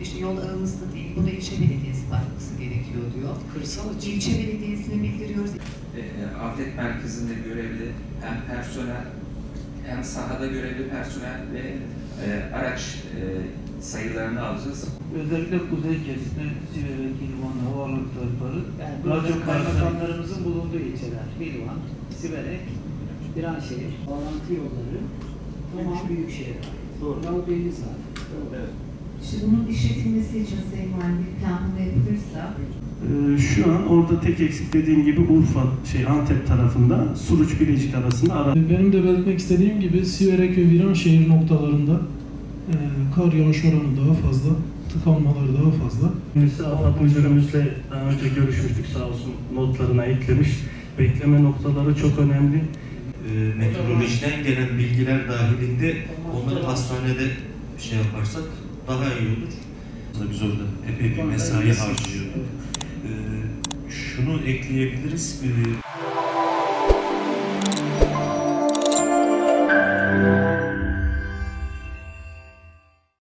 İşte yol aramızda değil, buna ilçe belediyesi bakması gerekiyor diyor. Kırsal için. İlçe belediyesine bildiriyoruz. Afet merkezinde görevli hem personel hem sahada görevli personel ve araç sayılarını alacağız. Özellikle kuzey kesimi, Sivere, Kilvan, Havalı tarafları Yani daha çok kaymakamlarımızın bulunduğu ilçeler. Hilvan, Siverek, Viranşehir, bağlantı yolları, tamam büyükşehir var. Doğru. Yol deniz var. Evet. Şimdi bunun işletilmesi için Sayın Valim bir planlama yapılırsa Şu an orada tek eksik dediğim gibi Urfa, Antep tarafında Suruç Bilecik arasında ara. Benim de belirtmek istediğim gibi Siverek ve Viranşehir noktalarında kar yağış oranı daha fazla, tıkanmaları daha fazla. AFAD müdürümüzle daha önce görüşmüştük, sağ olsun notlarına eklemiş. Bekleme noktaları çok önemli. Meteorolojiden gelen bilgiler dahilinde onları hastanede yaparsak daha iyi olur. Biz orada epey bir mesai harcıyorduk. Şunu ekleyebiliriz.